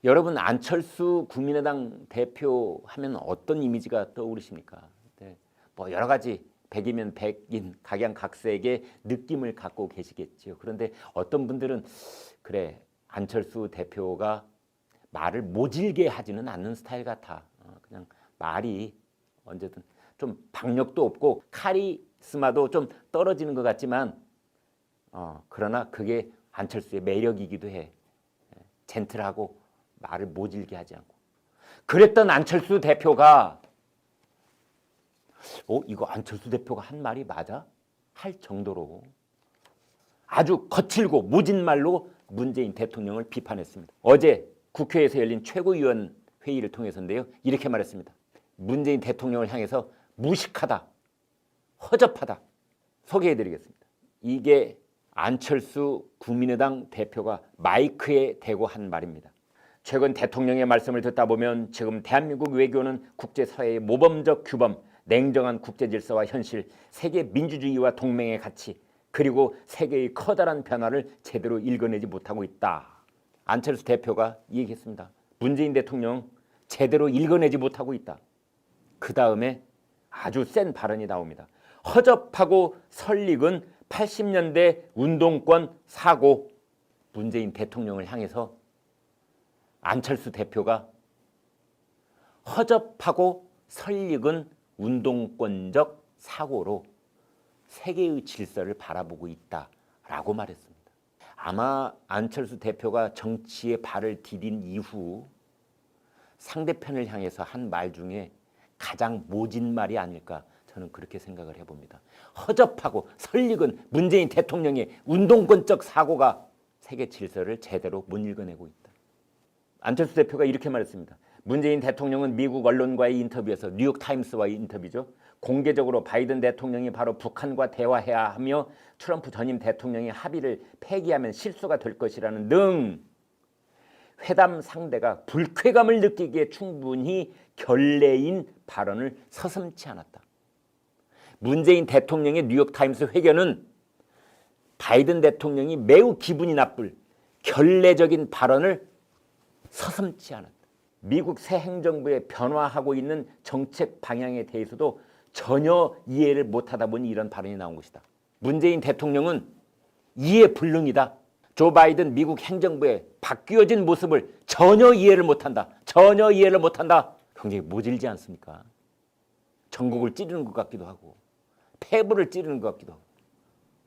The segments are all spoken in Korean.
여러분 안철수 국민의당 대표 하면 어떤 이미지가 떠오르십니까? 네. 뭐 여러 가지 백이면 백인 각양각색의 느낌을 갖고 계시겠죠. 그런데 어떤 분들은 그래 안철수 대표가 말을 모질게 하지는 않는 스타일 같아. 그냥 말이 언제든 좀 박력도 없고 카리스마도 좀 떨어지는 것 같지만 그러나 그게 안철수의 매력이기도 해. 젠틀하고 말을 모질게 하지 않고. 그랬던 안철수 대표가 이거 안철수 대표가 한 말이 맞아? 할 정도로 아주 거칠고 모진 말로 문재인 대통령을 비판했습니다. 어제 국회에서 열린 최고위원 회의를 통해서인데요. 이렇게 말했습니다. 문재인 대통령을 향해서 무식하다, 허접하다 소개해드리겠습니다. 이게 안철수 국민의당 대표가 마이크에 대고 한 말입니다. 최근 대통령의 말씀을 듣다 보면 지금 대한민국 외교는 국제사회의 모범적 규범, 냉정한 국제질서와 현실, 세계 민주주의와 동맹의 가치, 그리고 세계의 커다란 변화를 제대로 읽어내지 못하고 있다. 안철수 대표가 얘기했습니다. 문재인 대통령 제대로 읽어내지 못하고 있다. 그 다음에 아주 센 발언이 나옵니다. 허접하고 설익은 80년대 운동권 사고. 문재인 대통령을 향해서 안철수 대표가 허접하고 설익은 운동권적 사고로 세계의 질서를 바라보고 있다라고 말했습니다. 아마 안철수 대표가 정치에 발을 디딘 이후 상대편을 향해서 한 말 중에 가장 모진 말이 아닐까 저는 그렇게 생각을 해봅니다. 허접하고 설익은 문재인 대통령의 운동권적 사고가 세계 질서를 제대로 못 읽어내고 있다. 안철수 대표가 이렇게 말했습니다. 문재인 대통령은 미국 언론과의 인터뷰에서 뉴욕타임스와의 인터뷰죠. 공개적으로 바이든 대통령이 바로 북한과 대화해야 하며 트럼프 전임 대통령이 합의를 폐기하면 실수가 될 것이라는 등 회담 상대가 불쾌감을 느끼기에 충분히 결례인 발언을 서슴지 않았다. 문재인 대통령의 뉴욕타임스 회견은 바이든 대통령이 매우 기분이 나쁠 결례적인 발언을 서슴지 않았다. 미국 새 행정부의 변화하고 있는 정책 방향에 대해서도 전혀 이해를 못하다 보니 이런 발언이 나온 것이다. 문재인 대통령은 이해불능이다. 조 바이든 미국 행정부의 바뀌어진 모습을 전혀 이해를 못한다. 전혀 이해를 못한다. 굉장히 모질지 않습니까? 전국을 찌르는 것 같기도 하고 폐부를 찌르는 것 같기도 하고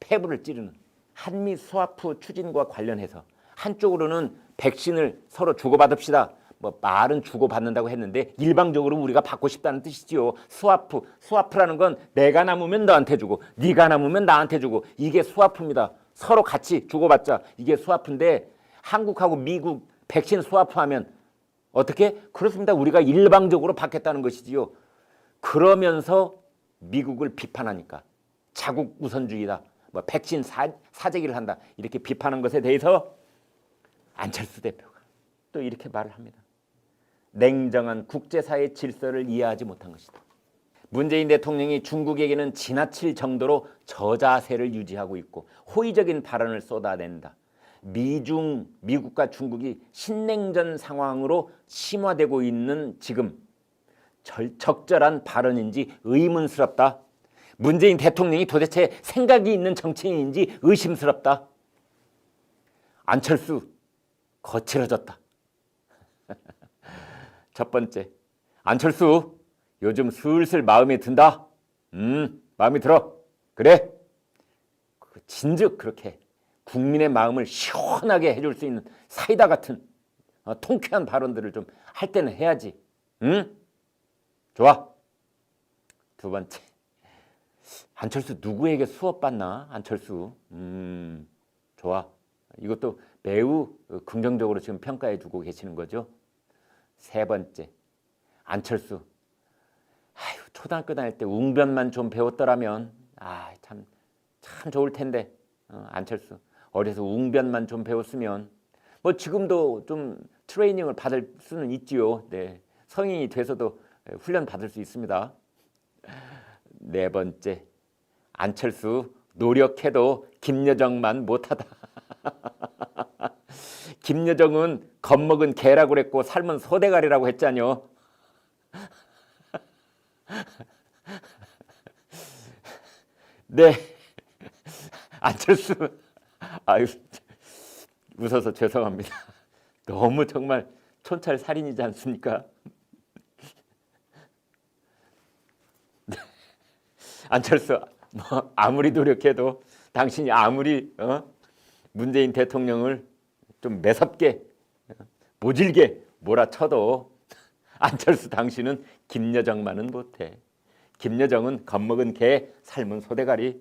폐부를 찌르는 한미 스와프 추진과 관련해서 한쪽으로는 백신을 서로 주고받읍시다. 뭐 말은 주고받는다고 했는데 일방적으로 우리가 받고 싶다는 뜻이지요. 스와프라는 건 내가 남으면 너한테 주고 네가 남으면 나한테 주고 이게 스와프입니다. 서로 같이 주고받자. 이게 스와프인데 한국하고 미국 백신 스와프하면 어떻게? 그렇습니다. 우리가 일방적으로 받겠다는 것이지요. 그러면서 미국을 비판하니까 자국 우선주의다. 뭐 백신 사재기를 한다. 이렇게 비판한 것에 대해서 안철수 대표가 또 이렇게 말을 합니다. 냉정한 국제사회 질서를 이해하지 못한 것이다. 문재인 대통령이 중국에게는 지나칠 정도로 저자세를 유지하고 있고 호의적인 발언을 쏟아낸다. 미국과 중국이 신냉전 상황으로 심화되고 있는 지금 적절한 발언인지 의문스럽다. 문재인 대통령이 도대체 생각이 있는 정치인인지 의심스럽다. 안철수 거칠어졌다. 첫 번째, 안철수 요즘 슬슬 마음에 든다. 마음에 들어. 그래. 진즉 그렇게 국민의 마음을 시원하게 해줄 수 있는 사이다 같은 통쾌한 발언들을 좀 할 때는 해야지. 응? 좋아. 두 번째, 안철수 누구에게 수업받나? 안철수. 좋아. 이것도 매우 긍정적으로 지금 평가해 주고 계시는 거죠. 세 번째, 안철수. 초등학교 다닐 때 웅변만 좀 배웠더라면 참 좋을 텐데. 안철수 어려서 웅변만 좀 배웠으면 뭐 지금도 좀 트레이닝을 받을 수는 있지요. 네, 성인이 돼서도 훈련 받을 수 있습니다. 네 번째, 안철수 노력해도 김여정만 못하다. 김여정은 겁먹은 개라고 그랬고 삶은 소대가리라고 했잖요. 네, 안철수, 아유, 웃어서 죄송합니다. 너무 정말 촌철살인이지 않습니까? 네. 안철수, 뭐 아무리 노력해도 당신이 아무리 문재인 대통령을 좀 매섭게 모질게 몰아쳐도 안철수 당신은 김여정만은 못해. 김여정은 겁먹은 개, 삶은 소대가리.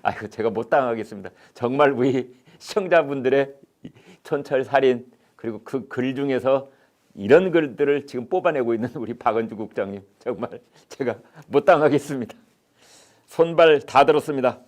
아이고 제가 못 당하겠습니다. 정말 우리 시청자분들의 촌철살인 그리고 그 글 중에서 이런 글들을 지금 뽑아내고 있는 우리 박은주 국장님 정말 제가 못 당하겠습니다. 손발 다 들었습니다.